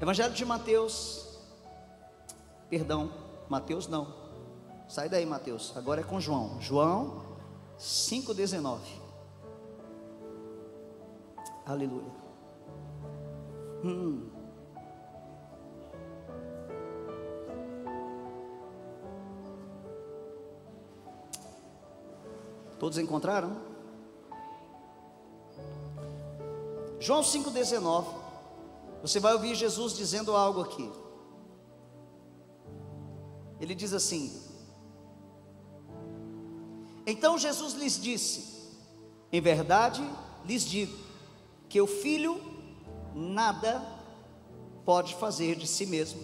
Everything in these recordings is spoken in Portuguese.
Evangelho de Mateus, perdão, Mateus não, sai daí Mateus, agora é com João, João 5,19, aleluia. Todos encontraram? João 5,19, você vai ouvir Jesus dizendo algo aqui. Ele diz assim: então Jesus lhes disse: em verdade lhes digo, que o Filho nada pode fazer de si mesmo,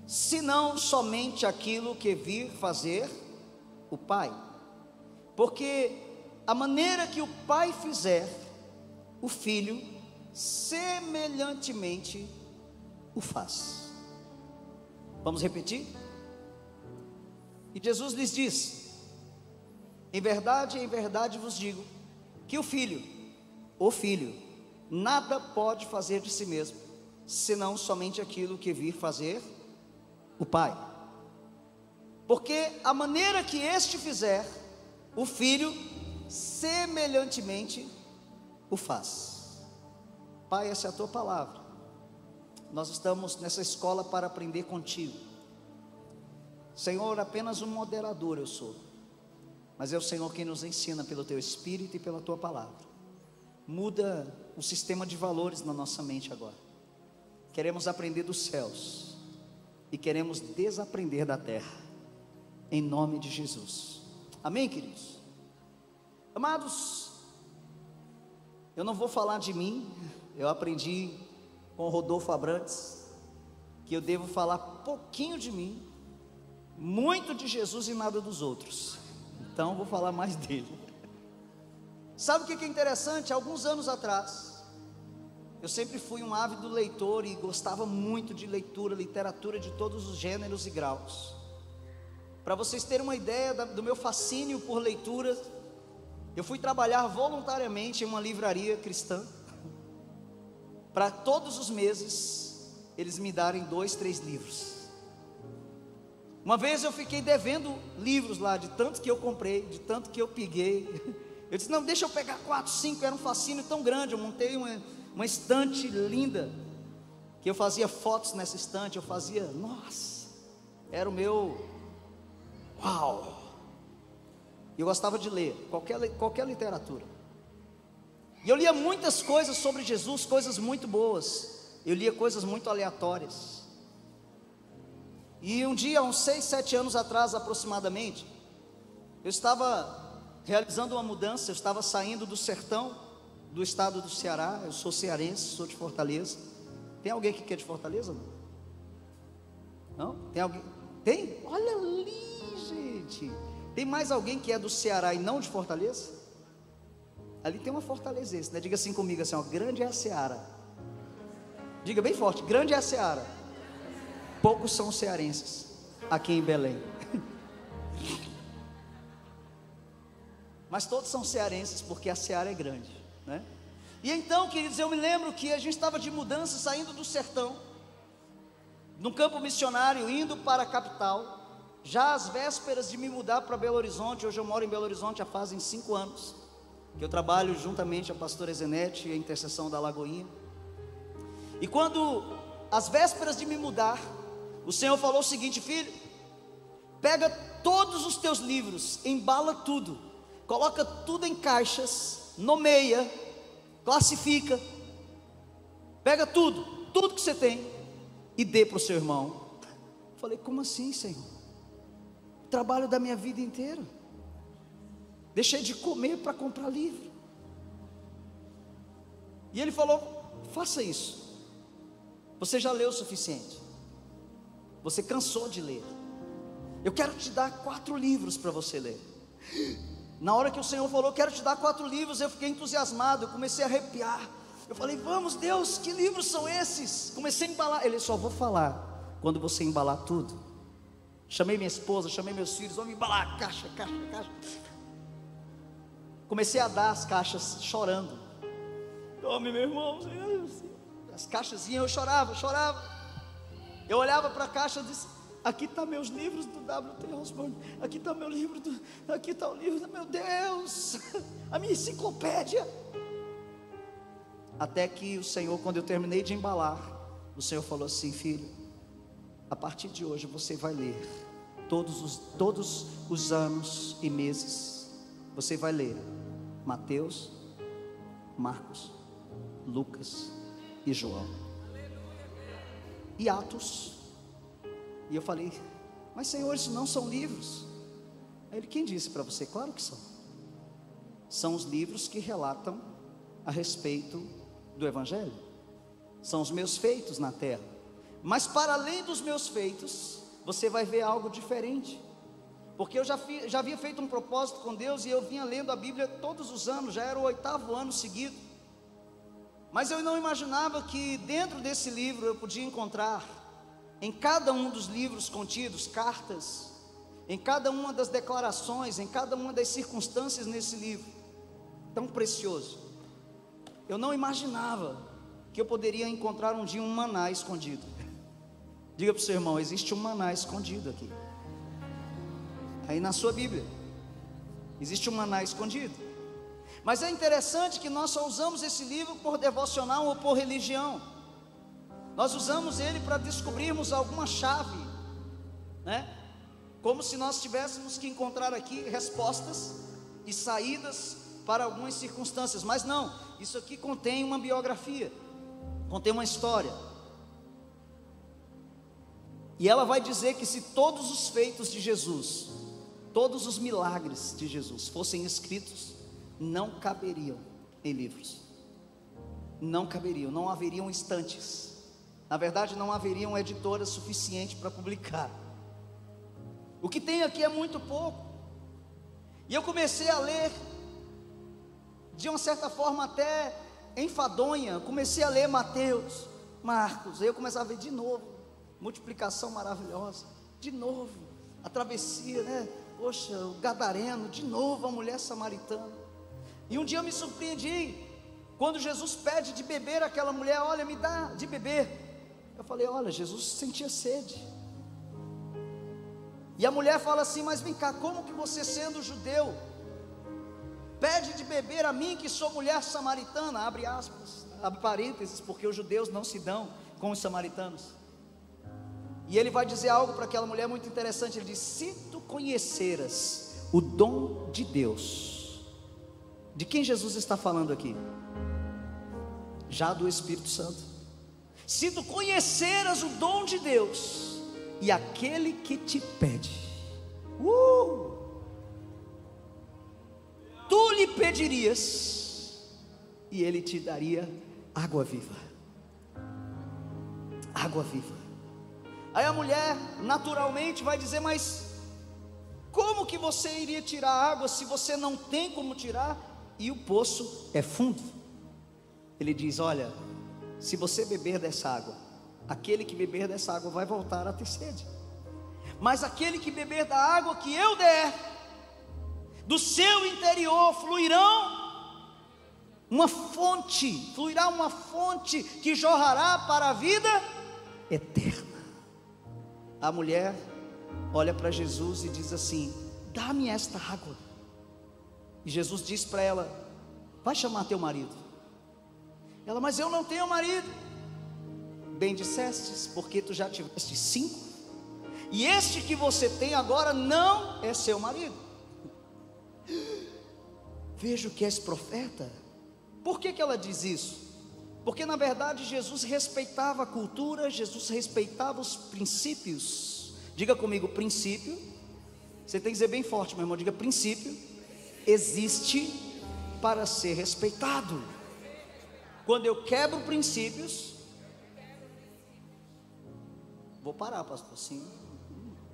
senão somente aquilo que vir fazer o Pai. Porque a maneira que o Pai fizer, o Filho semelhantemente o faz. Vamos repetir? E Jesus lhes disse: em verdade vos digo, que o Filho, nada pode fazer de si mesmo, senão somente aquilo que vir fazer o Pai. Porque a maneira que este fizer, o Filho semelhantemente o faz. Pai, essa é a tua palavra. Nós estamos nessa escola para aprender contigo. Senhor, apenas um moderador eu sou, mas é o Senhor quem nos ensina pelo teu Espírito e pela tua palavra. Muda o sistema de valores na nossa mente agora. Queremos aprender dos céus e queremos desaprender da terra, em nome de Jesus. Amém, queridos? Amados, eu não vou falar de mim. Eu aprendi com o Rodolfo Abrantes que eu devo falar pouquinho de mim, muito de Jesus e nada dos outros. Então vou falar mais dele. Sabe o que é interessante? Alguns anos atrás, eu sempre fui um ávido leitor e gostava muito de leitura, literatura de todos os gêneros e graus. Para vocês terem uma ideia do meu fascínio por leitura, eu fui trabalhar voluntariamente em uma livraria cristã, para todos os meses eles me darem 2, 3 livros. Uma vez eu fiquei devendo livros lá, de tanto que eu comprei, de tanto que eu peguei. Eu disse: não, deixa eu pegar 4, 5, era um fascínio tão grande. Eu montei uma estante linda, que eu fazia fotos nessa estante, eu fazia, nossa, era o meu, uau. Eu gostava de ler, qualquer literatura. E eu lia muitas coisas sobre Jesus, coisas muito boas. Eu lia coisas muito aleatórias. E um dia, uns 6, 7 anos atrás aproximadamente, eu estava realizando uma mudança. Eu estava saindo do sertão do estado do Ceará. Eu sou cearense, sou de Fortaleza. Tem alguém aqui que é de Fortaleza? Não? Tem alguém? Tem? Olha ali, gente. Tem mais alguém que é do Ceará e não de Fortaleza? Ali tem uma fortalezense, né? Diga assim comigo, assim, ó: grande é a seara. Diga bem forte: grande é a seara. Poucos são cearenses aqui em Belém. Mas todos são cearenses, porque a seara é grande, né? E então, queridos, eu me lembro que a gente estava de mudança, saindo do sertão, num campo missionário, indo para a capital, já às vésperas de me mudar para Belo Horizonte. Hoje eu moro em Belo Horizonte já fazem 5 anos, que eu trabalho juntamente a pastora Zenete e a intercessão da Lagoinha. E quando, às vésperas de me mudar, o Senhor falou o seguinte: filho, pega todos os teus livros, embala tudo, coloca tudo em caixas, nomeia, classifica, pega tudo que você tem e dê para o seu irmão. Eu falei: como assim, Senhor? O trabalho da minha vida inteira, deixei de comer para comprar livro. E ele falou: faça isso. Você já leu o suficiente, você cansou de ler. Eu quero te dar 4 livros para você ler. Na hora que o Senhor falou: quero te dar 4 livros, eu fiquei entusiasmado, eu comecei a arrepiar. Eu falei: vamos, Deus, que livros são esses? Comecei a embalar. Ele: só vou falar quando você embalar tudo. Chamei minha esposa, chamei meus filhos: vamos embalar, caixa. Comecei a dar as caixas chorando. Tome, meu irmão. As caixas, eu chorava. Eu olhava para a caixa e disse: aqui está meus livros do W.T. Osborne, aqui está meu livro, aqui está o livro, meu Deus, a minha enciclopédia. Até que o Senhor, quando eu terminei de embalar, o Senhor falou assim: filho, a partir de hoje você vai ler todos os anos e meses, você vai ler Mateus, Marcos, Lucas e João, e Atos. E eu falei: mas Senhor, isso não são livros? Aí ele: quem disse para você? Claro que são. São os livros que relatam a respeito do Evangelho. São os meus feitos na terra. Mas para além dos meus feitos, você vai ver algo diferente. Porque eu já havia feito um propósito com Deus, e eu vinha lendo a Bíblia todos os anos, já era o 8º ano seguido. Mas eu não imaginava que dentro desse livro eu podia encontrar, em cada um dos livros contidos, cartas, em cada uma das declarações, em cada uma das circunstâncias nesse livro, tão precioso. Eu não imaginava que eu poderia encontrar um dia um maná escondido. Diga para o seu irmão: existe um maná escondido aqui. Aí na sua Bíblia, existe um maná escondido. Mas é interessante que nós só usamos esse livro por devocional ou por religião. Nós usamos ele para descobrirmos alguma chave, né? Como se nós tivéssemos que encontrar aqui respostas e saídas para algumas circunstâncias. Mas não, isso aqui contém uma biografia, contém uma história. E ela vai dizer que se todos os feitos de Jesus, todos os milagres de Jesus fossem escritos, não caberiam em livros. Não caberiam, não haveriam estantes. Na verdade, não haveriam editoras suficientes para publicar. O que tem aqui é muito pouco. E eu comecei a ler, de uma certa forma até enfadonha, comecei a ler Mateus, Marcos. Aí eu começava a ver de novo, multiplicação maravilhosa, de novo, a travessia, né? Poxa, o gadareno, de novo a mulher samaritana. E um dia eu me surpreendi, quando Jesus pede de beber àquela mulher: olha, me dá de beber. Eu falei: olha, Jesus sentia sede. E a mulher fala assim: mas vem cá, como que você, sendo judeu, pede de beber a mim, que sou mulher samaritana? Abre aspas, abre parênteses, porque os judeus não se dão com os samaritanos. E ele vai dizer algo para aquela mulher muito interessante. Ele diz: se tu conheceras o dom de Deus. De quem Jesus está falando aqui? Já do Espírito Santo. Se tu conheceras o dom de Deus, e aquele que te pede, tu lhe pedirias, e ele te daria água viva. Água viva. Aí a mulher naturalmente vai dizer: mas como que você iria tirar água se você não tem como tirar? E o poço é fundo. Ele diz: olha, se você beber dessa água, aquele que beber dessa água vai voltar a ter sede. Mas aquele que beber da água que eu der, do seu interior fluirá uma fonte que jorrará para a vida eterna. A mulher olha para Jesus e diz assim: dá-me esta água. E Jesus diz para ela: vai chamar teu marido. Ela: mas eu não tenho marido. Bem dissestes, porque tu já tiveste 5, e este que você tem agora não é seu marido. Vejo que és profeta. Por que ela diz isso? Porque na verdade Jesus respeitava a cultura, Jesus respeitava os princípios. Diga comigo: princípio. Você tem que dizer bem forte, meu irmão. Diga: princípio existe para ser respeitado. Quando eu quebro princípios, vou parar, pastor. Assim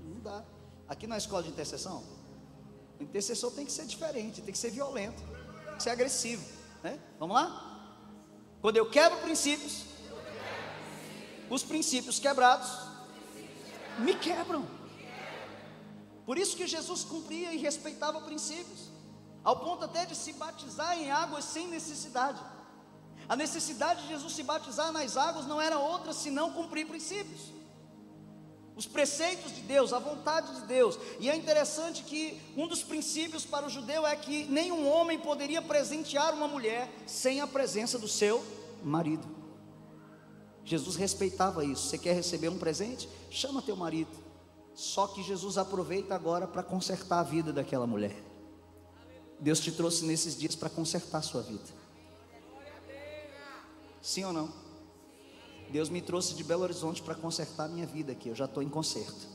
não dá. Aqui na escola de intercessão, o intercessor tem que ser diferente, tem que ser violento, tem que ser agressivo, né? Vamos lá? Quando eu quebro princípios, os princípios quebrados me quebram. Por isso que Jesus cumpria e respeitava princípios, ao ponto até de se batizar em águas sem necessidade. A necessidade de Jesus se batizar nas águas não era outra senão cumprir princípios. os preceitos de Deus, a vontade de Deus. E é interessante que um dos princípios para o judeu é que nenhum homem poderia presentear uma mulher sem a presença do seu marido. Jesus respeitava isso. Você quer receber um presente? Chama teu marido. Só que Jesus aproveita agora para consertar a vida daquela mulher. Deus te trouxe nesses dias para consertar a sua vida. Sim ou não? Deus me trouxe de Belo Horizonte para consertar a minha vida aqui. Eu já estou em conserto.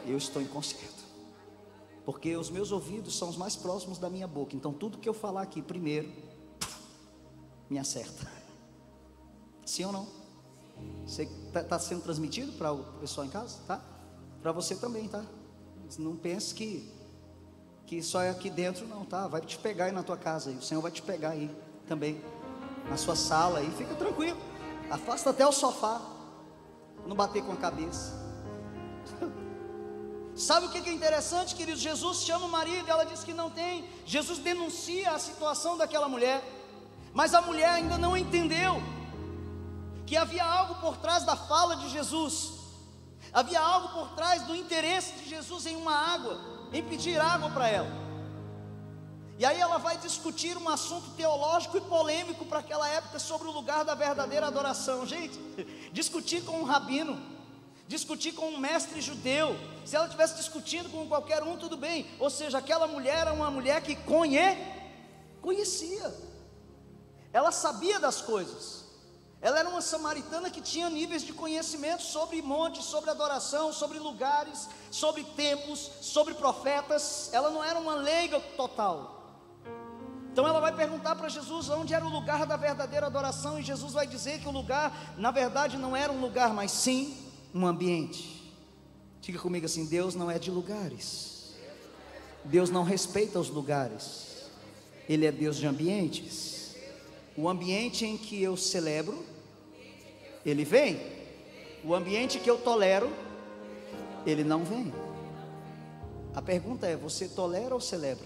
Eu estou em conserto. Porque os meus ouvidos são os mais próximos da minha boca. Então tudo que eu falar aqui primeiro me acerta. Sim ou não? Você está sendo transmitido para o pessoal em casa? Tá? Para você também, tá? Não pense que só é aqui dentro, não, tá? Vai te pegar aí na tua casa. O Senhor vai te pegar aí também. Na sua sala aí. Fica tranquilo. Afasta até o sofá. Não bater com a cabeça. Sabe o que é interessante, queridos? Jesus chama o marido e ela diz que não tem. Jesus denuncia a situação daquela mulher. Mas a mulher ainda não entendeu que havia algo por trás da fala de Jesus. Havia algo por trás do interesse de Jesus em uma água, em pedir água para ela. E aí ela vai discutir um assunto teológico e polêmico para aquela época sobre o lugar da verdadeira adoração. Gente, discutir com um rabino, discutir com um mestre judeu, se ela estivesse discutindo com qualquer um, tudo bem. Ou seja, aquela mulher era uma mulher que conhecia, ela sabia das coisas. Ela era uma samaritana que tinha níveis de conhecimento sobre montes, sobre adoração, sobre lugares, sobre templos, sobre profetas. Ela não era uma leiga total. Então ela vai perguntar para Jesus onde era o lugar da verdadeira adoração, e Jesus vai dizer que o lugar, na verdade, não era um lugar, mas sim um ambiente. Diga comigo assim: Deus não é de lugares. Deus não respeita os lugares. Ele é Deus de ambientes. O ambiente em que eu celebro, Ele vem. O ambiente que eu tolero, Ele não vem. A pergunta é: você tolera ou celebra?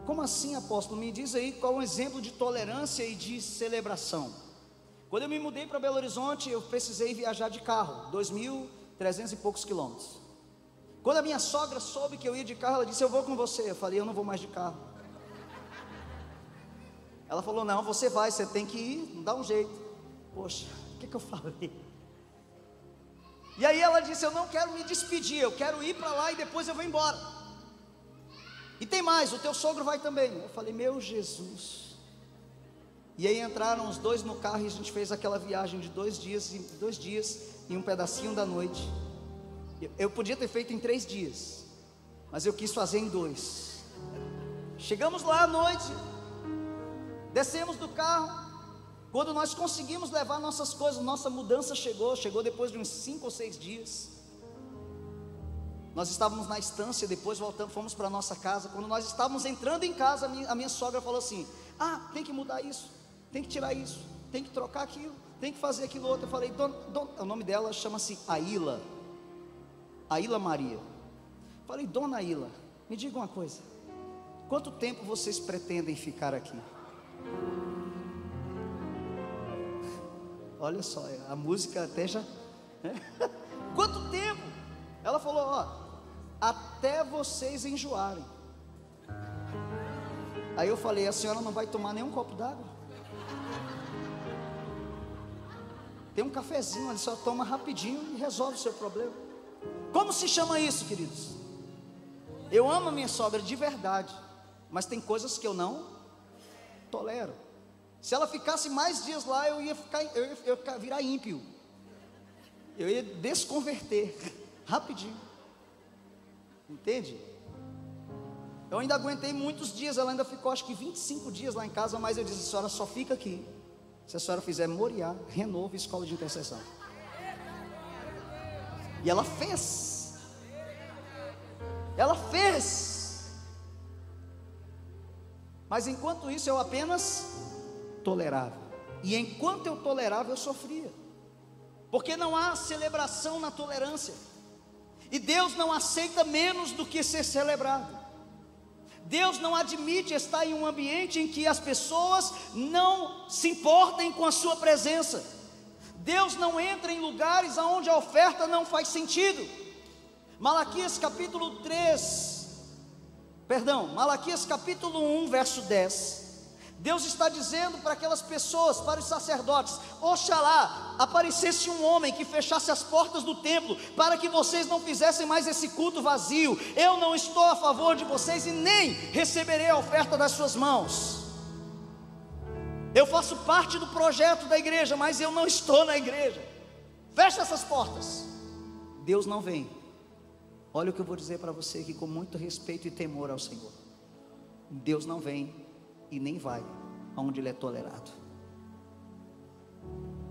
Como assim, apóstolo? Me diz aí qual é o exemplo de tolerância e de celebração. Quando eu me mudei para Belo Horizonte, eu precisei viajar de carro, 2.300 e poucos quilômetros. Quando a minha sogra soube que eu ia de carro, ela disse: eu vou com você. Eu falei: eu não vou mais de carro. Ela falou: não, você vai, você tem que ir, não dá um jeito. Poxa, o que eu falei? E aí ela disse: eu não quero me despedir, eu quero ir para lá e depois eu vou embora. E tem mais, o teu sogro vai também. Eu falei: meu Jesus. E aí entraram os dois no carro e a gente fez aquela viagem de 2 dias e um pedacinho da noite. Eu podia ter feito em 3 dias, mas eu quis fazer em 2. Chegamos lá à noite, descemos do carro. Quando nós conseguimos levar nossas coisas, nossa mudança chegou depois de uns 5 ou 6 dias. Nós estávamos na estância, depois voltamos, fomos para a nossa casa. Quando nós estávamos entrando em casa, a minha sogra falou assim: ah, tem que mudar isso, tem que tirar isso, tem que trocar aquilo, tem que fazer aquilo outro. Eu falei: o nome dela chama-se Aila Maria. Eu falei: dona Aila, me diga uma coisa, quanto tempo vocês pretendem ficar aqui? Olha só, a música até já quanto tempo? Ela falou: ó, até vocês enjoarem. Aí eu falei: a senhora não vai tomar nenhum copo d'água? Tem um cafezinho ali, só toma rapidinho e resolve o seu problema. Como se chama isso, queridos? Eu amo a minha sogra de verdade, mas tem coisas que eu não tolero. Se ela ficasse mais dias lá, eu ia virar ímpio. Eu ia desconverter rapidinho. Entende? Eu ainda aguentei muitos dias. Ela ainda ficou acho que 25 dias lá em casa. Mas eu disse: a senhora só fica aqui se a senhora fizer Moriá, Renovo e Escola de Intercessão. E ela fez. Ela fez. Mas enquanto isso eu apenas tolerava. E enquanto eu tolerava, eu sofria. Porque não há celebração na tolerância. E Deus não aceita menos do que ser celebrado. Deus não admite estar em um ambiente em que as pessoas não se importem com a sua presença. Deus não entra em lugares onde a oferta não faz sentido. Malaquias capítulo 1, verso 10. Deus está dizendo para aquelas pessoas, para os sacerdotes: oxalá aparecesse um homem que fechasse as portas do templo, para que vocês não fizessem mais esse culto vazio. Eu não estou a favor de vocês e nem receberei a oferta das suas mãos. Eu faço parte do projeto da igreja, mas eu não estou na igreja. Fecha essas portas. Deus não vem. Olha o que eu vou dizer para você aqui com muito respeito e temor ao Senhor: Deus não vem e nem vai aonde Ele é tolerado.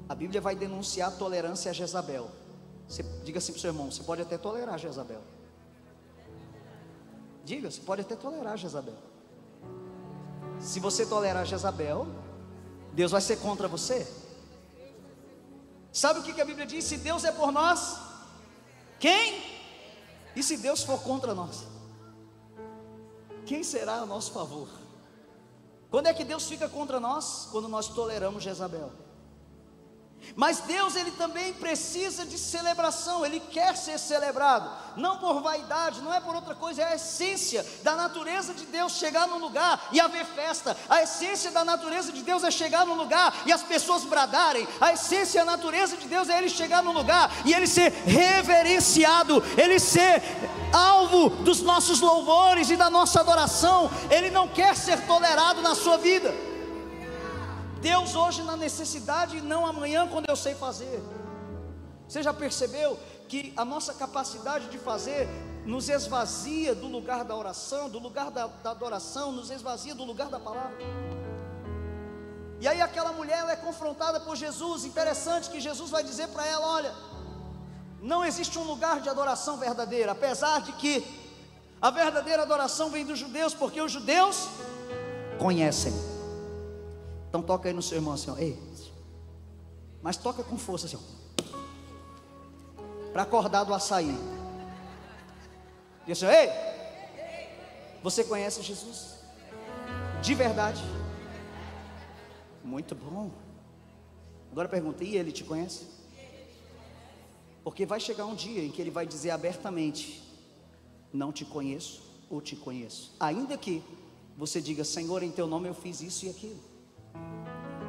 A Bíblia vai denunciar a tolerância a Jezabel. Você diga assim para o seu irmão: você pode até tolerar Jezabel. Diga, você pode até tolerar Jezabel. Se você tolerar Jezabel, Deus vai ser contra você. Sabe o que a Bíblia diz? Se Deus é por nós, quem? E se Deus for contra nós, quem será a nosso favor? Quando é que Deus fica contra nós? Quando nós toleramos Jezabel. Mas Deus, Ele também precisa de celebração. Ele quer ser celebrado, não por vaidade, não é por outra coisa. É a essência da natureza de Deus chegar num lugar e haver festa. A essência da natureza de Deus é chegar num lugar e as pessoas bradarem. A essência, a natureza de Deus é Ele chegar num lugar e Ele ser reverenciado, Ele ser alvo dos nossos louvores e da nossa adoração. Ele não quer ser tolerado na sua vida. Deus hoje na necessidade e não amanhã quando eu sei fazer. Você já percebeu que a nossa capacidade de fazer nos esvazia do lugar da oração, do lugar da adoração, nos esvazia do lugar da palavra? E aí aquela mulher, ela é confrontada por Jesus. Interessante que Jesus vai dizer para ela: olha, não existe um lugar de adoração verdadeira, apesar de que a verdadeira adoração vem dos judeus, porque os judeus conhecem. Então toca aí no seu irmão assim, ó, ei, mas toca com força assim, para acordar do açaí. Diz assim: ei, você conhece Jesus? De verdade? Muito bom. Agora pergunta: e ele te conhece? Porque vai chegar um dia em que ele vai dizer abertamente: não te conheço ou te conheço. Ainda que você diga: Senhor, em teu nome eu fiz isso e aquilo.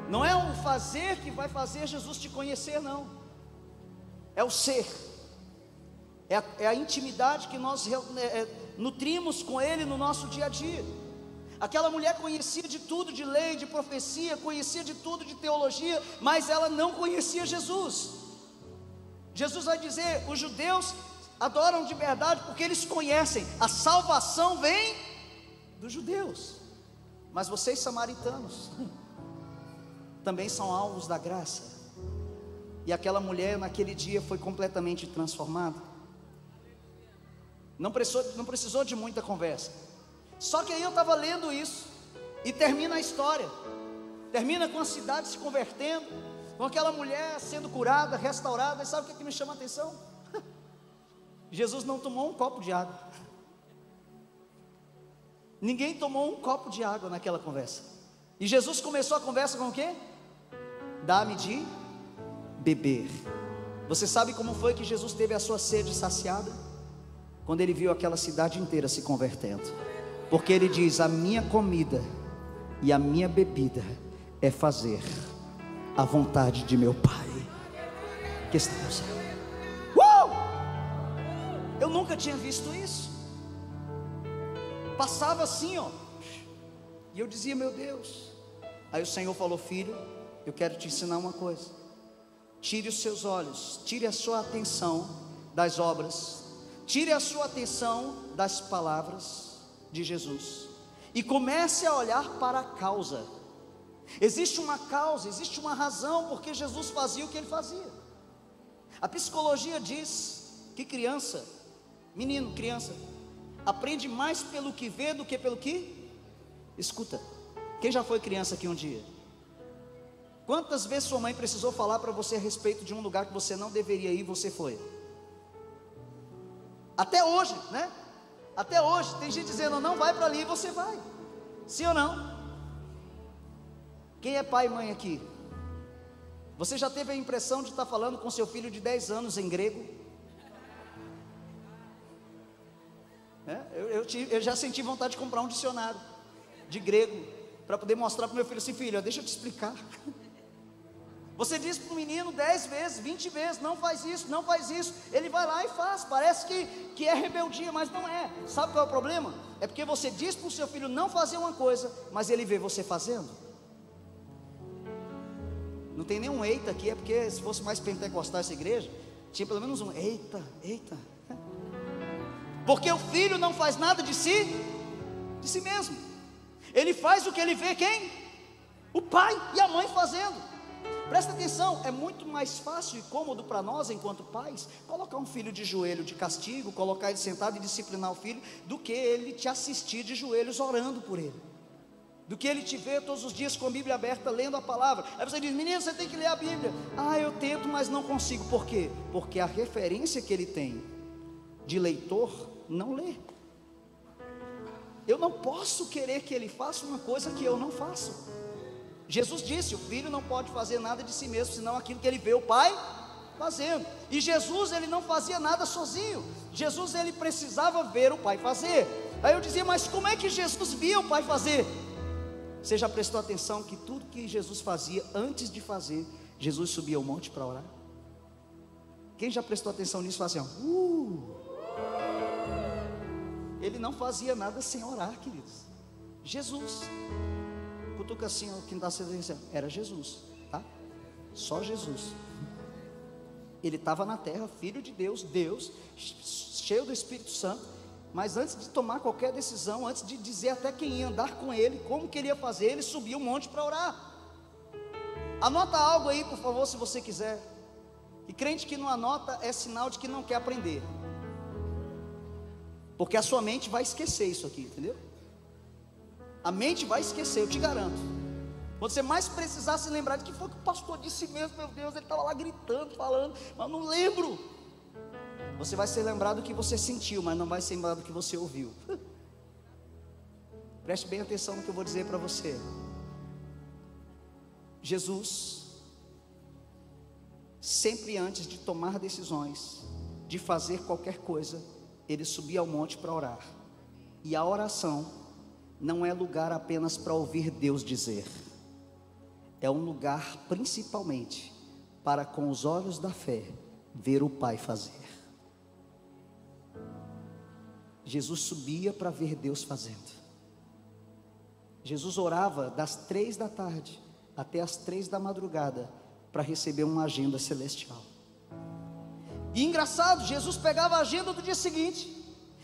Não é o fazer que vai fazer Jesus te conhecer, não. É o ser. É a intimidade que nós nutrimos com Ele no nosso dia a dia. Aquela mulher conhecia de tudo, de lei, de profecia, conhecia de tudo, de teologia, mas ela não conhecia Jesus. Jesus vai dizer: os judeus adoram de verdade porque eles conhecem. A salvação vem dos judeus, mas vocês samaritanos também são alvos da graça. E aquela mulher naquele dia foi completamente transformada. Não precisou de muita conversa. Só que aí eu estava lendo isso e termina a história. Termina com a cidade se convertendo, com aquela mulher sendo curada, restaurada. E sabe o que me chama a atenção? Jesus não tomou um copo de água. Ninguém tomou um copo de água naquela conversa. E Jesus começou a conversa com o quê? Dá-me de beber. Você sabe como foi que Jesus teve a sua sede saciada? Quando ele viu aquela cidade inteira se convertendo. Porque ele diz: a minha comida e a minha bebida é fazer a vontade de meu Pai que está no céu. Eu nunca tinha visto isso. Passava assim, ó, e eu dizia: meu Deus. Aí o Senhor falou: filho, eu quero te ensinar uma coisa. Tire os seus olhos, tire a sua atenção das obras, tire a sua atenção das palavras de Jesus e comece a olhar para a causa. Existe uma causa, existe uma razão porque Jesus fazia o que ele fazia. A psicologia diz que criança, menino, criança, aprende mais pelo que vê do que pelo que escuta. Quem já foi criança aqui um dia? Quantas vezes sua mãe precisou falar para você a respeito de um lugar que você não deveria ir e você foi? Até hoje, né? Até hoje, tem gente dizendo: não vai para ali, e você vai. Sim ou não? Quem é pai e mãe aqui? Você já teve a impressão de estar falando com seu filho de 10 anos em grego? Eu já senti vontade de comprar um dicionário de grego, para poder mostrar para o meu filho assim: filho, deixa eu te explicar. Você diz para o menino 10 vezes, 20 vezes, não faz isso, não faz isso. Ele vai lá e faz, parece que é rebeldia, mas não é. Sabe qual é o problema? É porque você diz para o seu filho não fazer uma coisa, mas ele vê você fazendo. Não tem nenhum eita aqui, é porque se fosse mais pentecostal essa igreja, tinha pelo menos um eita, eita. Porque o filho não faz nada de si mesmo. Ele faz o que ele vê quem? O pai e a mãe fazendo. Presta atenção, é muito mais fácil e cômodo para nós, enquanto pais, colocar um filho de joelho de castigo, colocar ele sentado e disciplinar o filho, do que ele te assistir de joelhos orando por ele, do que ele te ver todos os dias com a Bíblia aberta, lendo a palavra. Aí você diz: menino, você tem que ler a Bíblia. Eu tento, mas não consigo. Por quê? Porque a referência que ele tem de leitor não lê. Eu não posso querer que ele faça uma coisa que eu não faço. Jesus disse: o filho não pode fazer nada de si mesmo, senão aquilo que ele vê o pai fazendo. E Jesus, ele não fazia nada sozinho. Jesus, ele precisava ver o pai fazer. Aí eu dizia: mas como é que Jesus via o pai fazer? Você já prestou atenção que tudo que Jesus fazia, antes de fazer, Jesus subia ao monte para orar? Quem já prestou atenção nisso? Fala assim: ele não fazia nada sem orar, queridos. Jesus, cutuca assim, o que não está sendo, era Jesus, tá? Só Jesus. Ele estava na terra, filho de Deus, cheio do Espírito Santo. Mas antes de tomar qualquer decisão, antes de dizer até quem ia andar com ele, como que ele ia fazer, ele subia um monte para orar. Anota algo aí, por favor, se você quiser. E crente que não anota é sinal de que não quer aprender, porque a sua mente vai esquecer isso aqui, entendeu? A mente vai esquecer, eu te garanto. Quando você mais precisar se lembrar de que foi que o pastor disse mesmo, meu Deus, ele estava lá gritando, falando, mas não lembro. Você vai ser lembrado do que você sentiu, mas não vai ser lembrado do que você ouviu. Preste bem atenção no que eu vou dizer para você. Jesus, sempre antes de tomar decisões, de fazer qualquer coisa, ele subia ao monte para orar. E a oração não é lugar apenas para ouvir Deus dizer, é um lugar principalmente para, com os olhos da fé, ver o Pai fazer. Jesus subia para ver Deus fazendo. Jesus orava das 3 da tarde até as 3 da madrugada para receber uma agenda celestial. E engraçado, Jesus pegava a agenda do dia seguinte,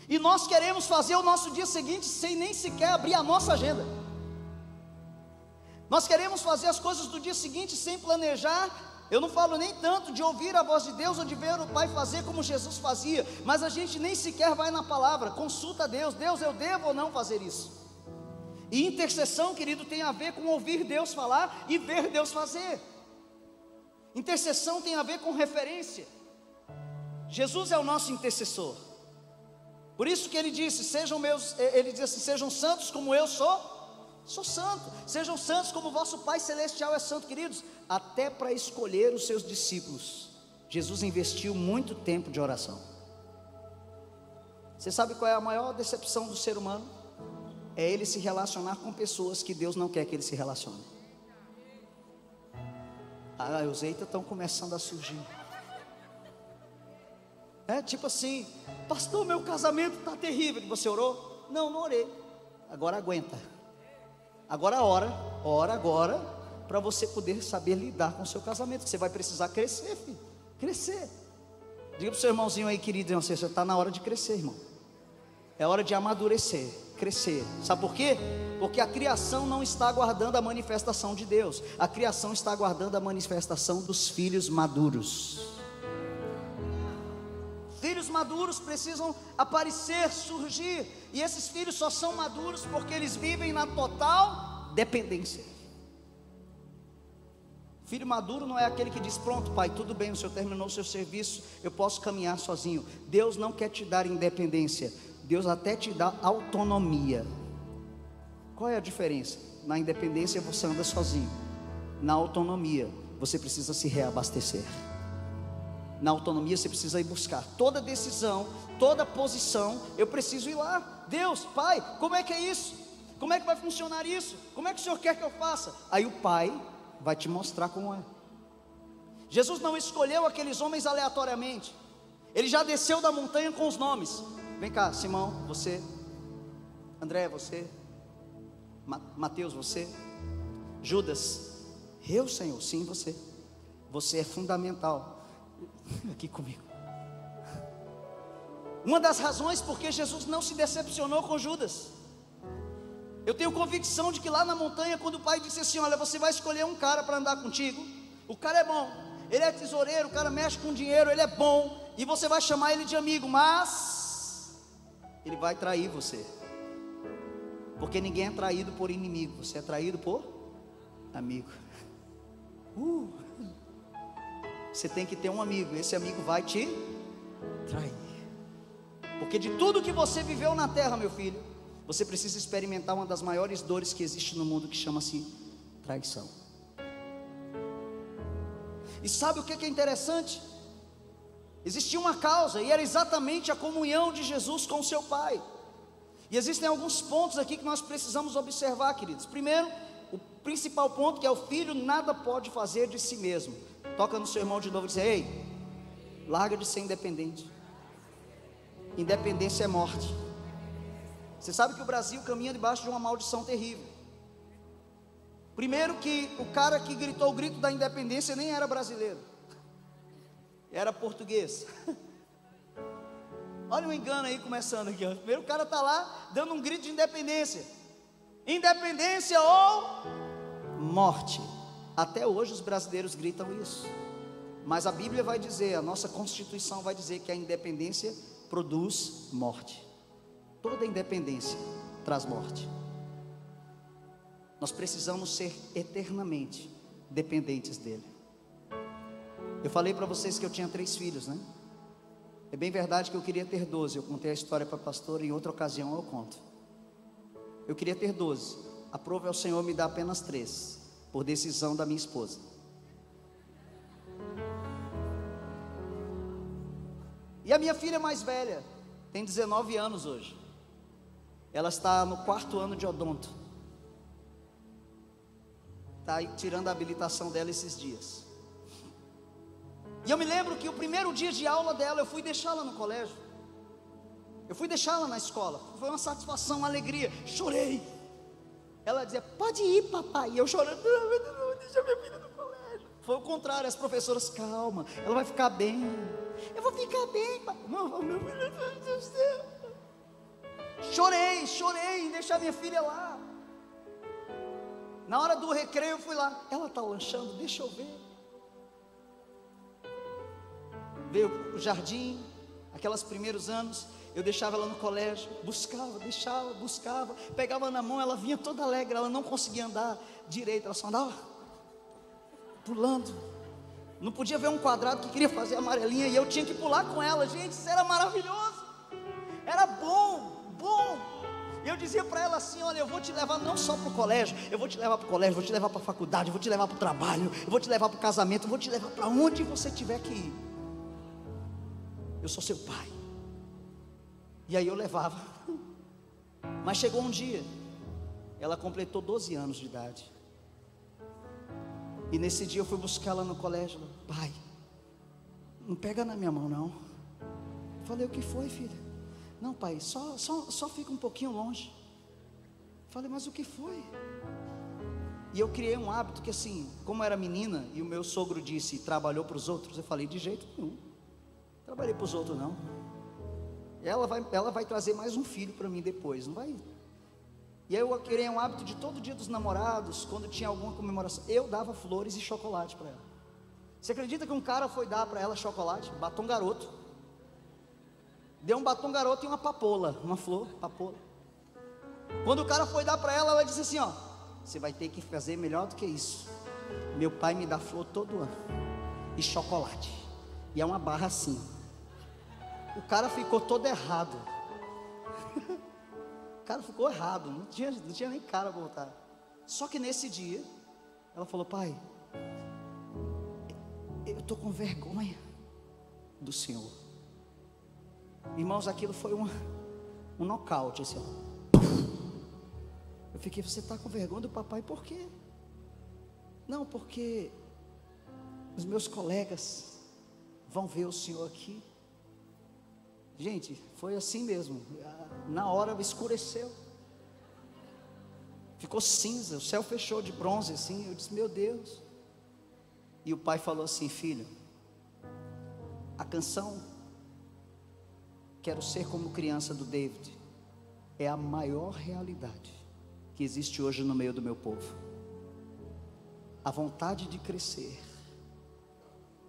e nós queremos fazer o nosso dia seguinte sem nem sequer abrir a nossa agenda. Nós queremos fazer as coisas do dia seguinte sem planejar. Eu não falo nem tanto de ouvir a voz de Deus ou de ver o Pai fazer como Jesus fazia, mas a gente nem sequer vai na palavra, consulta a Deus: Deus, eu devo ou não fazer isso? E intercessão, querido, tem a ver com ouvir Deus falar e ver Deus fazer. Intercessão tem a ver com referência. Jesus é o nosso intercessor. Por isso que ele disse: ele diz assim: sejam santos como eu sou santo. Sejam santos como o vosso Pai Celestial é santo. Queridos, até para escolher os seus discípulos, Jesus investiu muito tempo de oração. Você sabe qual é a maior decepção do ser humano? É ele se relacionar com pessoas que Deus não quer que ele se relacione. Os eitas estão começando a surgir. Tipo assim: pastor, meu casamento está terrível. Você orou? Não orei. Agora aguenta. Agora ora agora, para você poder saber lidar com o seu casamento. Você vai precisar crescer, filho. Crescer. Diga para o seu irmãozinho aí, querido: você está na hora de crescer, irmão. É hora de amadurecer, crescer. Sabe por quê? Porque a criação não está aguardando a manifestação de Deus. A criação está aguardando a manifestação dos filhos maduros. Filhos maduros precisam aparecer, surgir. E esses filhos só são maduros porque eles vivem na total dependência. Filho maduro não é aquele que diz: pronto, pai, tudo bem, o senhor terminou o seu serviço, eu posso caminhar sozinho. Deus não quer te dar independência, Deus até te dá autonomia. Qual é a diferença? Na independência você anda sozinho, na autonomia você precisa se reabastecer. Na autonomia você precisa ir buscar. Toda decisão, toda posição, eu preciso ir lá. Deus, Pai, como é que é isso? Como é que vai funcionar isso? Como é que o Senhor quer que eu faça? Aí o Pai vai te mostrar como é. Jesus não escolheu aqueles homens aleatoriamente. Ele já desceu da montanha com os nomes. Vem cá, Simão, você. André, você. Mateus, você. Judas, eu, Senhor, sim, você. Você é fundamental. Aqui comigo. Uma das razões porque Jesus não se decepcionou com Judas, eu tenho convicção de que lá na montanha, quando o Pai disse assim: olha, você vai escolher um cara para andar contigo, o cara é bom, ele é tesoureiro, o cara mexe com dinheiro, ele é bom, e você vai chamar ele de amigo, mas ele vai trair você, porque ninguém é traído por inimigo, você é traído por amigo. Você tem que ter um amigo, esse amigo vai te trair, porque de tudo que você viveu na terra, meu filho, você precisa experimentar uma das maiores dores que existe no mundo, que chama-se traição. E sabe o que é interessante? Existia uma causa, e era exatamente a comunhão de Jesus com o seu Pai. E existem alguns pontos aqui que nós precisamos observar, queridos. Primeiro, o principal ponto, que é: o filho nada pode fazer de si mesmo. Toca no seu irmão de novo e diz: ei, larga de ser independente. Independência é morte. Você sabe que o Brasil caminha debaixo de uma maldição terrível. Primeiro que o cara que gritou o grito da independência nem era brasileiro, era português. Olha o engano aí começando aqui, ó. Primeiro o cara está lá dando um grito de independência. Independência ou morte. Até hoje os brasileiros gritam isso. Mas a Bíblia vai dizer, a nossa Constituição vai dizer que a independência produz morte. Toda independência traz morte. Nós precisamos ser eternamente dependentes dele. Eu falei para vocês que eu tinha 3 filhos, né? É bem verdade que eu queria ter 12. Eu contei a história para a pastora, em outra ocasião eu conto. Eu queria ter 12. Aprove ao Senhor me dar apenas 3, por decisão da minha esposa. E a minha filha mais velha tem 19 anos hoje. Ela está no 4º ano de odonto. Está tirando a habilitação dela esses dias. E eu me lembro que o primeiro dia de aula dela, eu fui deixá-la no colégio. Eu fui deixá-la na escola. Foi uma satisfação, uma alegria. Chorei. Ela dizia: pode ir, papai. E eu chorando: não, deixa minha filha no colégio. Foi o contrário, as professoras: calma, ela vai ficar bem. Eu vou ficar bem, papai. Não, meu filho, meu Deus do céu. Chorei em deixar minha filha lá. Na hora do recreio eu fui lá. Ela está lanchando, deixa eu ver. Veio o jardim, aqueles primeiros anos, eu deixava ela no colégio, buscava, pegava na mão, ela vinha toda alegre, ela não conseguia andar direito, ela só andava pulando. Não podia ver um quadrado que queria fazer amarelinha, e eu tinha que pular com ela. Gente, isso era maravilhoso, era bom. E eu dizia para ela assim: olha, eu vou te levar não só para o colégio, eu vou te levar para o colégio, vou te levar para a faculdade, vou te levar para o trabalho, eu vou te levar para o casamento, eu vou te levar para onde você tiver que ir. Eu sou seu pai. E aí eu levava. Mas chegou um dia, ela completou 12 anos de idade. E nesse dia eu fui buscá-la no colégio. Pai, não pega na minha mão não. Eu falei: o que foi, filha? Não, pai, só fica um pouquinho longe. Eu falei: mas o que foi? E eu criei um hábito que, assim, como era menina e o meu sogro disse: trabalhou para os outros, eu falei: de jeito nenhum, trabalhei para os outros não. Ela vai trazer mais um filho para mim depois, não vai? E aí eu criei um hábito de todo dia dos namorados, quando tinha alguma comemoração, eu dava flores e chocolate para ela. Você acredita que um cara foi dar para ela chocolate, batom garoto? Deu um batom garoto e uma papoula, uma flor, papoula. Quando o cara foi dar para ela, ela disse assim: ó, você vai ter que fazer melhor do que isso. Meu pai me dá flor todo ano e chocolate, e é uma barra assim. O cara ficou todo errado. O cara ficou errado, não tinha nem cara para voltar. Só que nesse dia ela falou: pai, eu estou com vergonha do Senhor. Irmãos, aquilo foi um nocaute, assim, ó. Eu fiquei, você está com vergonha do papai, por quê? Não, porque os meus colegas vão ver o Senhor aqui. Gente, foi assim mesmo. Na hora escureceu, ficou cinza, o céu fechou de bronze assim. Eu disse, meu Deus. E o pai falou assim, filho, a canção Quero Ser Como Criança do David é a maior realidade que existe hoje no meio do meu povo. A vontade de crescer,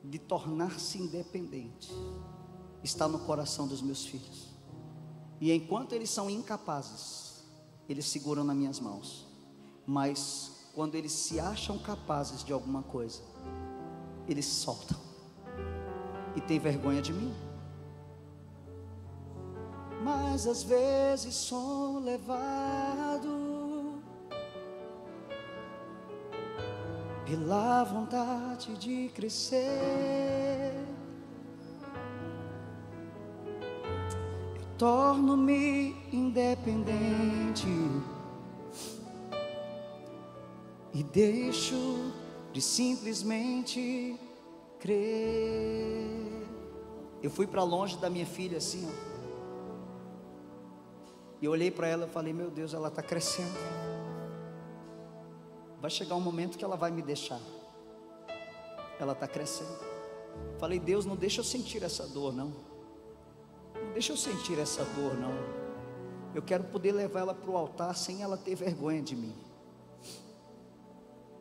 de tornar-se independente, está no coração dos meus filhos. E enquanto eles são incapazes, eles seguram nas minhas mãos. Mas quando eles se acham capazes de alguma coisa, eles soltam e têm vergonha de mim. Mas às vezes sou levado pela vontade de crescer, eu torno-me independente e deixo de simplesmente crer. Eu fui para longe da minha filha assim, ó. E eu olhei para ela e falei, meu Deus, ela está crescendo. Vai chegar um momento que ela vai me deixar. Ela está crescendo. Falei, Deus, não deixa eu sentir essa dor, não. Não deixa eu sentir essa dor, não. Eu quero poder levar ela para o altar sem ela ter vergonha de mim.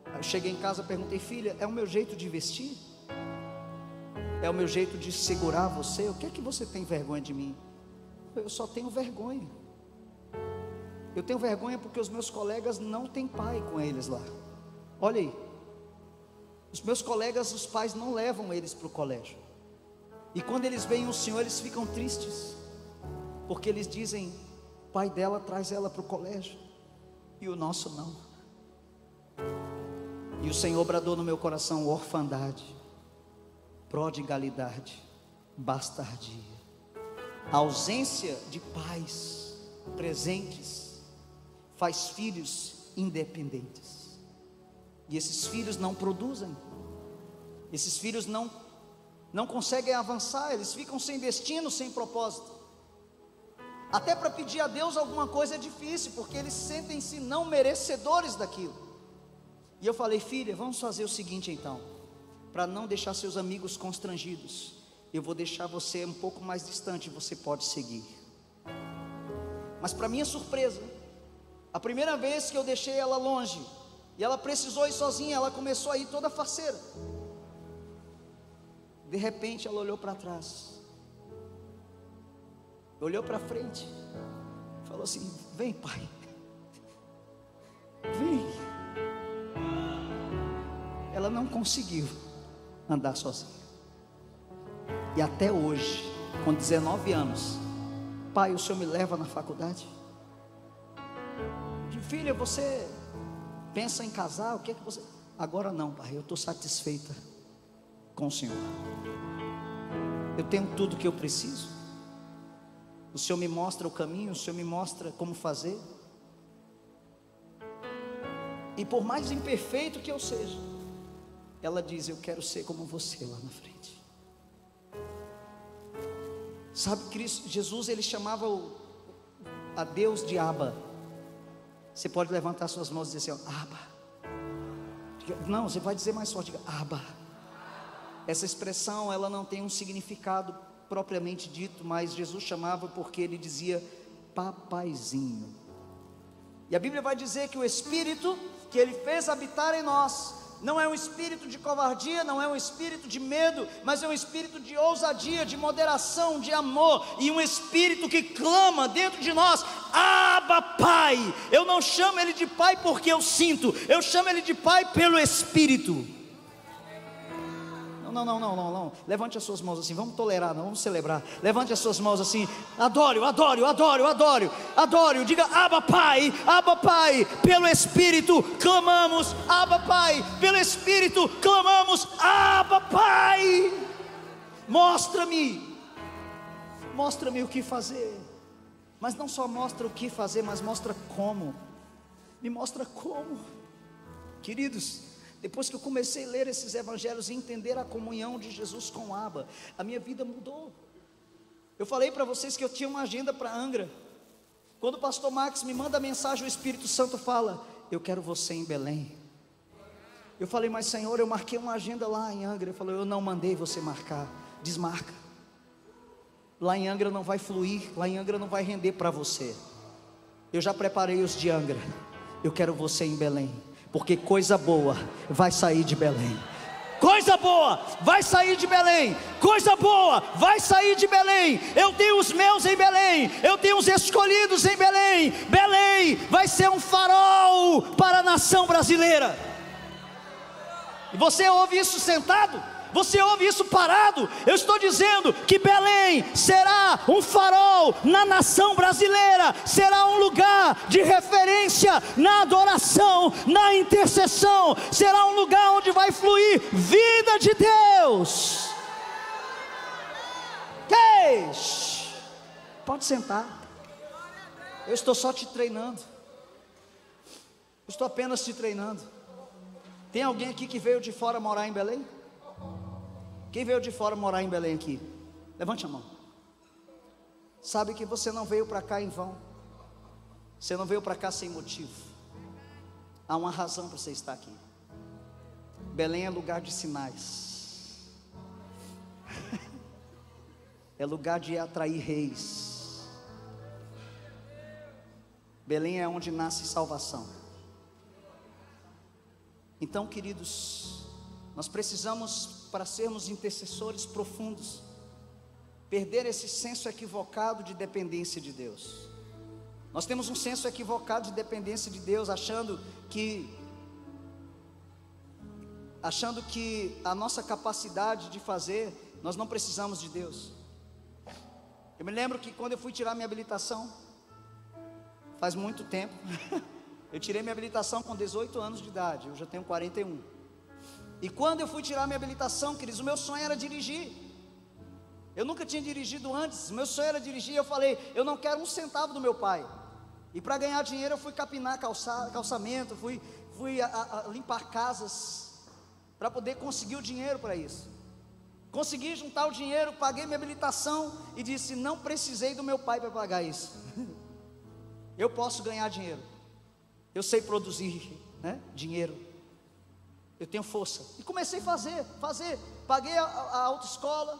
Aí eu cheguei em casa e perguntei, filha, é o meu jeito de vestir? É o meu jeito de segurar você? O que é que você tem vergonha de mim? Eu só tenho vergonha. Eu tenho vergonha porque os meus colegas não têm pai com eles lá. Olha aí. Os meus colegas, os pais não levam eles para o colégio. E quando eles veem o Senhor, eles ficam tristes. Porque eles dizem, o pai dela traz ela para o colégio e o nosso não. E o Senhor bradou no meu coração, orfandade, prodigalidade, bastardia, ausência de pais presentes faz filhos independentes. E esses filhos não produzem. Esses filhos não conseguem avançar. Eles ficam sem destino, sem propósito. Até para pedir a Deus alguma coisa é difícil, porque eles sentem-se não merecedores daquilo. E eu falei, filha, vamos fazer o seguinte então, para não deixar seus amigos constrangidos, eu vou deixar você um pouco mais distante, você pode seguir. Mas para minha surpresa, a primeira vez que eu deixei ela longe, e ela precisou ir sozinha, ela começou a ir toda faceira. De repente ela olhou para trás, olhou para frente, falou assim, vem pai, vem. Ela não conseguiu andar sozinha. E até hoje, com 19 anos, pai, o senhor me leva na faculdade? Filha, você pensa em casar? O que é que você... Agora não, pai, eu estou satisfeita com o Senhor. Eu tenho tudo que eu preciso. O Senhor me mostra o caminho, o Senhor me mostra como fazer. E por mais imperfeito que eu seja, ela diz, eu quero ser como você lá na frente. Sabe, Cristo, Jesus, ele chamava a Deus de Abba. Você pode levantar suas mãos e dizer assim, Abba. Não, você vai dizer mais forte, diga, Abba. Essa expressão, ela não tem um significado propriamente dito, mas Jesus chamava porque ele dizia papaizinho. E a Bíblia vai dizer que o Espírito que ele fez habitar em nós não é um espírito de covardia, não é um espírito de medo, mas é um espírito de ousadia, de moderação, de amor, e um espírito que clama dentro de nós, Abba Pai. Eu não chamo ele de pai porque eu sinto, eu chamo ele de pai pelo Espírito. não. Levante as suas mãos assim, vamos tolerar, não vamos celebrar. Levante as suas mãos assim, adoro. Diga, Abba Pai, pelo Espírito clamamos, Abba Pai, pelo Espírito clamamos, Abba Pai. Mostra-me o que fazer. Mas não só mostra o que fazer, mas mostra como. Me mostra como. Queridos, depois que eu comecei a ler esses evangelhos e entender a comunhão de Jesus com Abba, a minha vida mudou. Eu falei para vocês que eu tinha uma agenda para Angra. Quando o pastor Max me manda a mensagem, o Espírito Santo fala: eu quero você em Belém. Eu falei: mas Senhor, eu marquei uma agenda lá em Angra. Ele falou: eu não mandei você marcar, desmarca. Lá em Angra não vai fluir, lá em Angra não vai render para você. Eu já preparei os de Angra. Eu quero você em Belém, porque coisa boa vai sair de Belém. Coisa boa vai sair de Belém. Coisa boa vai sair de Belém. Eu tenho os meus em Belém. Eu tenho os escolhidos em Belém. Belém vai ser um farol para a nação brasileira. E você ouve isso sentado? Você ouve isso parado? Eu estou dizendo que Belém será um farol na nação brasileira, será um lugar de referência na adoração, na intercessão, será um lugar onde vai fluir vida de Deus. Pode sentar. Eu estou só te treinando. Eu estou apenas te treinando. Tem alguém aqui que veio de fora morar em Belém? Quem veio de fora morar em Belém aqui? Levante a mão. Sabe que você não veio para cá em vão. Você não veio para cá sem motivo. Há uma razão para você estar aqui. Belém é lugar de sinais. É lugar de atrair reis. Belém é onde nasce salvação. Então, queridos, nós precisamos, para sermos intercessores profundos, perder esse senso equivocado de dependência de Deus. Nós temos um senso equivocado de dependência de Deus, achando que a nossa capacidade de fazer, nós não precisamos de Deus. Eu me lembro que quando eu fui tirar minha habilitação, faz muito tempo, eu tirei minha habilitação com 18 anos de idade, eu já tenho 41. E quando eu fui tirar minha habilitação, queridos, o meu sonho era dirigir. Eu nunca tinha dirigido antes, o meu sonho era dirigir. Eu falei: eu não quero um centavo do meu pai. E para ganhar dinheiro eu fui capinar calçamento, fui limpar casas, para poder conseguir o dinheiro para isso. Consegui juntar o dinheiro, paguei minha habilitação e disse: não precisei do meu pai para pagar isso. Eu posso ganhar dinheiro, eu sei produzir, dinheiro, eu tenho força. E comecei a fazer, paguei a autoescola.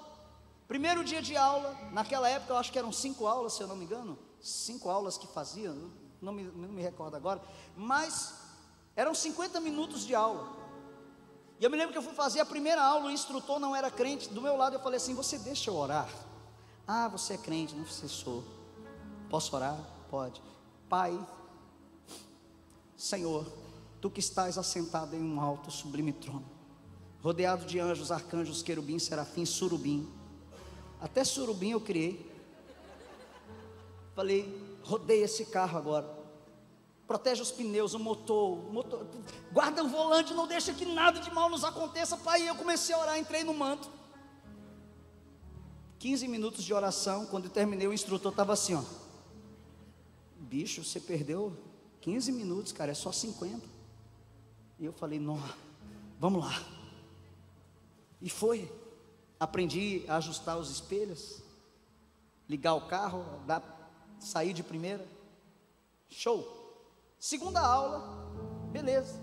Primeiro dia de aula, naquela época eu acho que eram 5 aulas, se eu não me engano, 5 aulas que fazia, não me recordo agora, mas eram 50 minutos de aula. E eu me lembro que eu fui fazer a primeira aula, o instrutor não era crente. Do meu lado eu falei assim: você deixa eu orar? Ah, você é crente? Não, você sou. Posso orar? Pode. Pai, Senhor, Tu que estás assentado em um alto sublime trono, rodeado de anjos, arcanjos, querubins, serafins, surubim. Até surubim eu criei. Falei: rodeia esse carro agora, protege os pneus, o motor, guarda o volante, não deixa que nada de mal nos aconteça, Pai. E eu comecei a orar, entrei no manto. 15 minutos de oração, quando eu terminei, o instrutor estava assim, ó: bicho, você perdeu 15 minutos, cara, é só 50. E eu falei: não, vamos lá. E foi. Aprendi a ajustar os espelhos, ligar o carro, sair de primeira. Show. Segunda aula, beleza.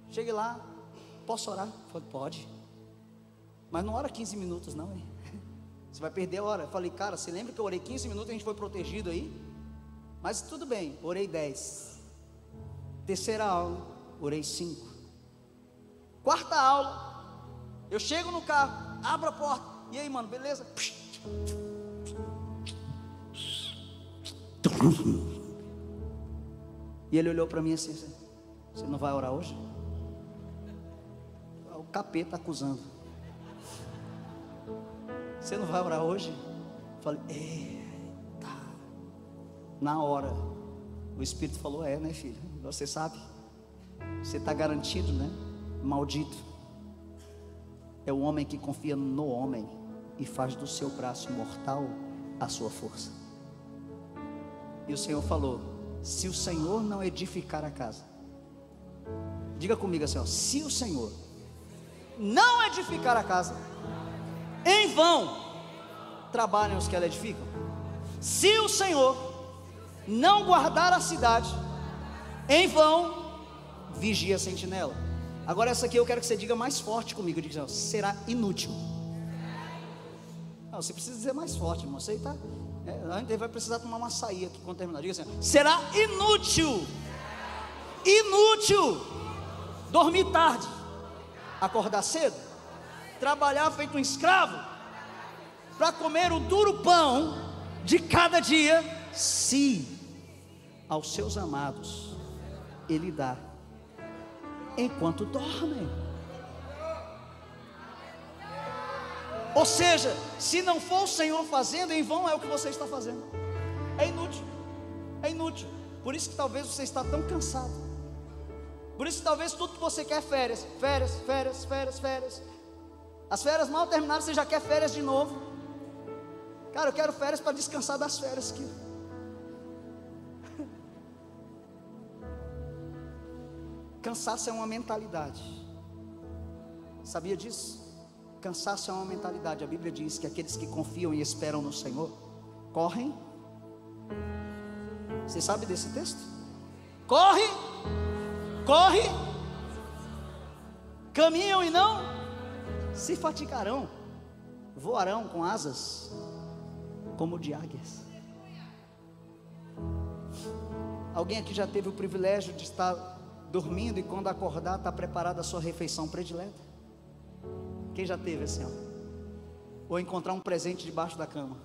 Cheguei lá: posso orar? Falei: pode. Mas não ora 15 minutos não, hein? Você vai perder a hora. Eu falei: cara, você lembra que eu orei 15 minutos e a gente foi protegido aí? Mas tudo bem, orei 10. Terceira aula, orei 5. Quarta aula, eu chego no carro, abro a porta. E aí, mano, beleza? E ele olhou para mim assim: você não vai orar hoje? O capeta acusando. Você não vai orar hoje? Eu falei: eita. Na hora, o Espírito falou: é, né, filho? Você sabe, você está garantido, né? Maldito é o homem que confia no homem e faz do seu braço mortal a sua força. E o Senhor falou: se o Senhor não edificar a casa, diga comigo assim, ó: se o Senhor não edificar a casa, em vão trabalham os que ela edificam. Se o Senhor não guardar a cidade, em vão vigia a sentinela. Agora essa aqui eu quero que você diga mais forte comigo. Diga assim: será inútil. Não, você precisa dizer mais forte, irmão. Você está, antes vai precisar tomar uma açaí aqui quando terminar. Diga assim: será inútil. Inútil dormir tarde, acordar cedo, trabalhar feito um escravo, para comer o duro pão de cada dia, se aos seus amados Ele dá enquanto dormem. Ou seja, se não for o Senhor fazendo, em vão é o que você está fazendo. É inútil, é inútil. Por isso que talvez você está tão cansado. Por isso que talvez tudo que você quer é férias, férias, férias, férias, férias. As férias mal terminadas, você já quer férias de novo. Cara, eu quero férias para descansar das férias aqui. Cansaço é uma mentalidade. Sabia disso? Cansaço é uma mentalidade. A Bíblia diz que aqueles que confiam e esperam no Senhor correm. Você sabe desse texto? Corre, corre, caminham e não se fatigarão, voarão com asas como de águias. Alguém aqui já teve o privilégio de estar dormindo e quando acordar está preparada a sua refeição predileta? Quem já teve assim, ó? Ou encontrar um presente debaixo da cama?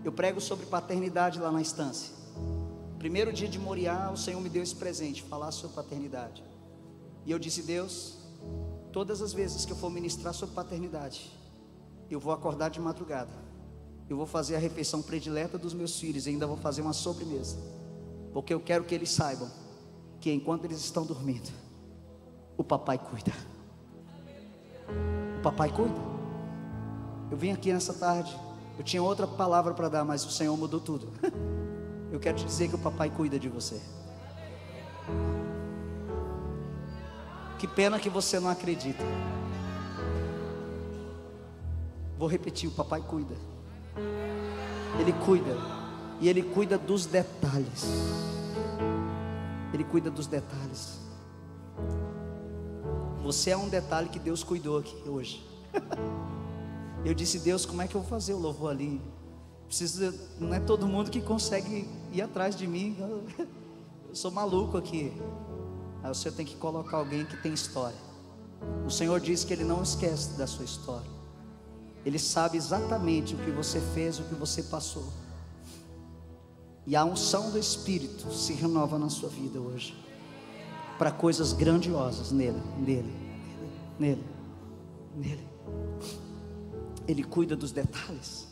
Eu prego sobre paternidade lá na instância. Primeiro dia de Moriá, o Senhor me deu esse presente, falar sobre paternidade. E eu disse: Deus, todas as vezes que eu for ministrar sobre paternidade, eu vou acordar de madrugada, eu vou fazer a refeição predileta dos meus filhos e ainda vou fazer uma sobremesa, porque eu quero que eles saibam que enquanto eles estão dormindo, o papai cuida. O papai cuida. Eu vim aqui nessa tarde, eu tinha outra palavra para dar, mas o Senhor mudou tudo. Eu quero te dizer que o papai cuida de você. Que pena que você não acredita. Vou repetir: o papai cuida. Ele cuida. E Ele cuida dos detalhes. Ele cuida dos detalhes. Você é um detalhe que Deus cuidou aqui hoje. Eu disse: Deus, como é que eu vou fazer o louvor ali? Não é todo mundo que consegue ir atrás de mim. Eu sou maluco aqui. Aí o Senhor tem que colocar alguém que tem história. O Senhor diz que Ele não esquece da sua história. Ele sabe exatamente o que você fez, o que você passou. E a unção do Espírito se renova na sua vida hoje, para coisas grandiosas nele. Ele cuida dos detalhes.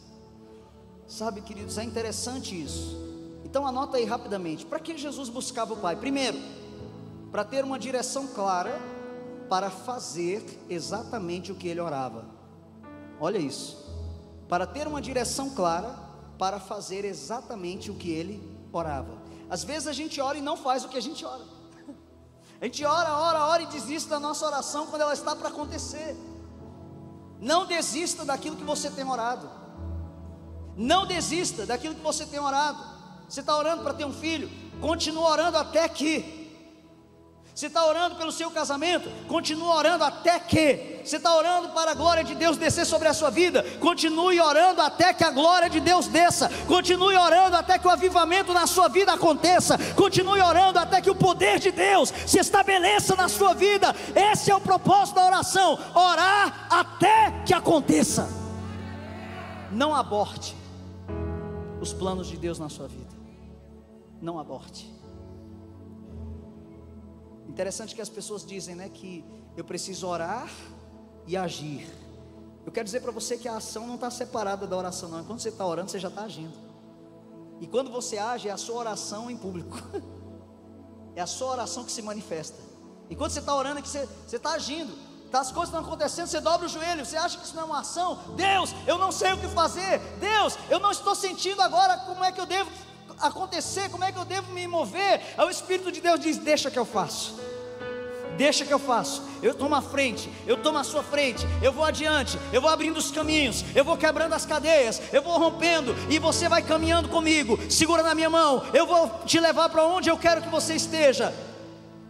Sabe, queridos, é interessante isso. Então anota aí rapidamente: para que Jesus buscava o Pai? Primeiro, para ter uma direção clara, para fazer exatamente o que ele orava. Olha isso. Para ter uma direção clara, para fazer exatamente o que ele orava. Às vezes a gente ora e não faz o que a gente ora. A gente ora e desiste da nossa oração quando ela está para acontecer. Não desista daquilo que você tem orado. Não desista daquilo que você tem orado. Você está orando para ter um filho? Continua orando até que. Você está orando pelo seu casamento? Continua orando até que. Você está orando para a glória de Deus descer sobre a sua vida? Continue orando até que a glória de Deus desça. Continue orando até que o avivamento na sua vida aconteça. Continue orando até que o poder de Deus se estabeleça na sua vida. Esse é o propósito da oração: orar até que aconteça. Não aborte os planos de Deus na sua vida. Não aborte. Interessante que as pessoas dizem, né, que eu preciso orar e agir. Eu quero dizer para você que a ação não está separada da oração, não. Quando você está orando, você já está agindo. E quando você age, é a sua oração em público. É a sua oração que se manifesta. E quando você está orando, é que você está agindo. As coisas estão acontecendo, você dobra o joelho. Você acha que isso não é uma ação? Deus, eu não sei o que fazer. Deus, eu não estou sentindo agora como é que eu devo acontecer, como é que eu devo me mover. Aí o Espírito de Deus diz: deixa que eu faço. Deixa que eu faço. Eu tomo a frente, eu tomo a sua frente, eu vou adiante, eu vou abrindo os caminhos, eu vou quebrando as cadeias, eu vou rompendo, e você vai caminhando comigo. Segura na minha mão, eu vou te levar para onde eu quero que você esteja.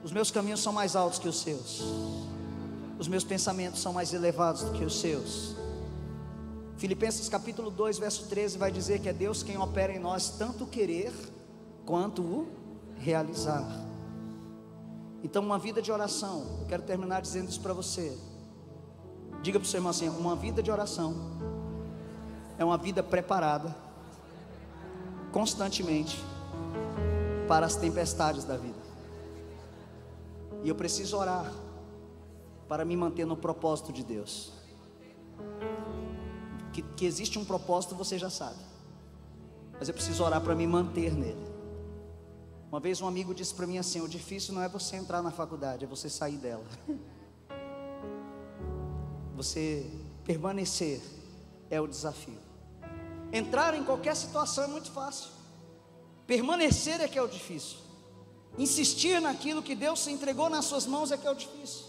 Os meus caminhos são mais altos que os seus, os meus pensamentos são mais elevados do que os seus. Filipenses capítulo 2 verso 13 vai dizer que é Deus quem opera em nós tanto o querer quanto o realizar. Então, uma vida de oração, eu quero terminar dizendo isso para você. Diga para o seu irmão assim: uma vida de oração é uma vida preparada constantemente para as tempestades da vida. E eu preciso orar para me manter no propósito de Deus. Que existe um propósito, você já sabe, mas eu preciso orar para me manter nele. Uma vez um amigo disse para mim assim: o difícil não é você entrar na faculdade, é você sair dela. Você permanecer é o desafio. Entrar em qualquer situação é muito fácil, permanecer é que é o difícil. Insistir naquilo que Deus se entregou nas suas mãos é que é o difícil.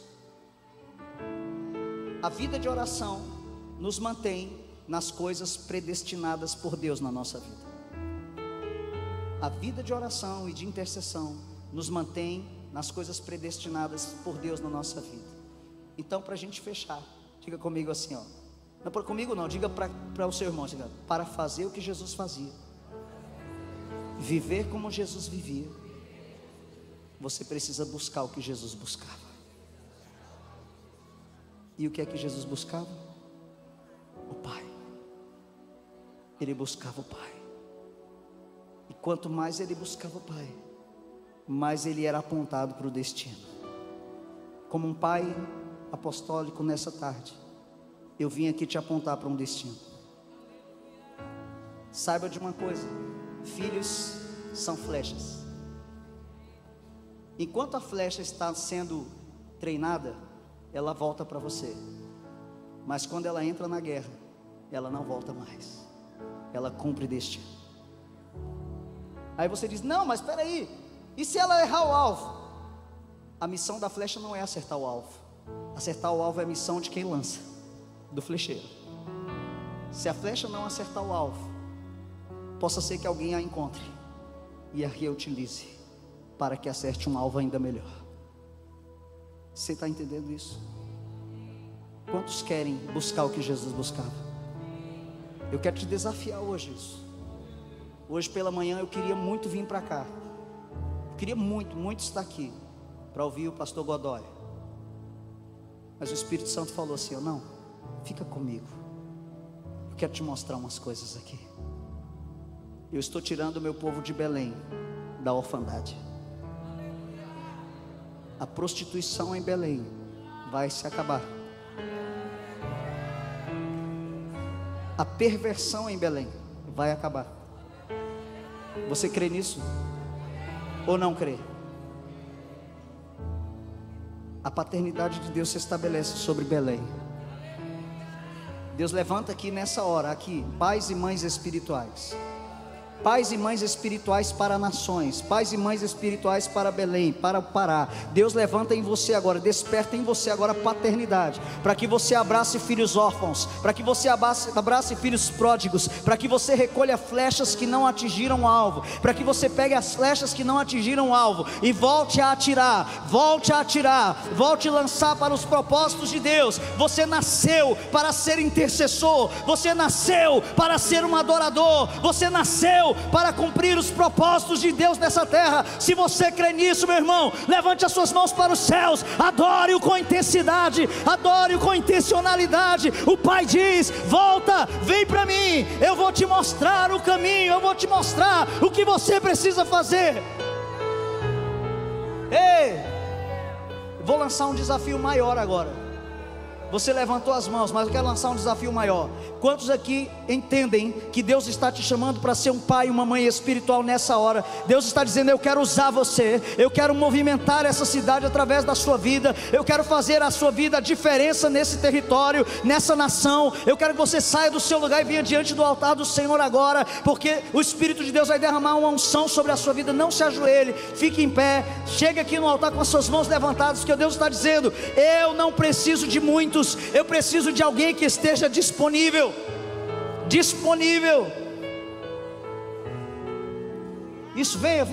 A vida de oração nos mantém nas coisas predestinadas por Deus na nossa vida. A vida de oração e de intercessão nos mantém nas coisas predestinadas por Deus na nossa vida. Então, para a gente fechar, diga comigo assim, ó. Não, comigo não, diga para o seu irmão, diga: para fazer o que Jesus fazia, viver como Jesus vivia, você precisa buscar o que Jesus buscava. E o que é que Jesus buscava? O Pai. Ele buscava o Pai. E quanto mais ele buscava o Pai, mais ele era apontado para o destino. Como um pai apostólico nessa tarde, eu vim aqui te apontar para um destino. Saiba de uma coisa: filhos são flechas. Enquanto a flecha está sendo treinada, ela volta para você. Mas quando ela entra na guerra, ela não volta mais. Ela cumpre destino. Aí você diz: não, mas espera aí, e se ela errar o alvo? A missão da flecha não é acertar o alvo. Acertar o alvo é a missão de quem lança, do flecheiro. Se a flecha não acertar o alvo, possa ser que alguém a encontre e a reutilize para que acerte um alvo ainda melhor. Você está entendendo isso? Quantos querem buscar o que Jesus buscava? Eu quero te desafiar hoje isso. Hoje pela manhã eu queria muito vir para cá. Eu queria muito estar aqui para ouvir o pastor Godoy. Mas o Espírito Santo falou assim: não, fica comigo. Eu quero te mostrar umas coisas aqui. Eu estou tirando o meu povo de Belém da orfandade. A prostituição em Belém vai se acabar. A perversão em Belém vai acabar. Você crê nisso? Ou não crê? A paternidade de Deus se estabelece sobre Belém. Deus levanta aqui nessa hora, aqui, pais e mães espirituais. Pais e mães espirituais para nações, pais e mães espirituais para Belém, para o Pará. Deus levanta em você agora, desperta em você agora a paternidade, para que você abrace filhos órfãos, para que você abrace filhos pródigos, para que você recolha flechas que não atingiram o alvo, para que você pegue as flechas que não atingiram o alvo e volte a atirar, volte a lançar para os propósitos de Deus. Você nasceu para ser intercessor, você nasceu para ser um adorador, você nasceu para cumprir os propósitos de Deus nessa terra. Se você crê nisso, meu irmão, levante as suas mãos para os céus, adore-o com intensidade, adore-o com intencionalidade. O Pai diz: volta, vem para mim, eu vou te mostrar o caminho, eu vou te mostrar o que você precisa fazer. Ei, vou lançar um desafio maior agora. Você levantou as mãos, mas eu quero lançar um desafio maior. Quantos aqui entendem que Deus está te chamando para ser um pai e uma mãe espiritual nessa hora? Deus está dizendo: eu quero usar você, eu quero movimentar essa cidade através da sua vida, eu quero fazer a sua vida a diferença nesse território, nessa nação. Eu quero que você saia do seu lugar e venha diante do altar do Senhor agora, porque o Espírito de Deus vai derramar uma unção sobre a sua vida. Não se ajoelhe, fique em pé, chegue aqui no altar com as suas mãos levantadas, porque Deus está dizendo: eu não preciso de muitos, eu preciso de alguém que esteja disponível. Isso, venha.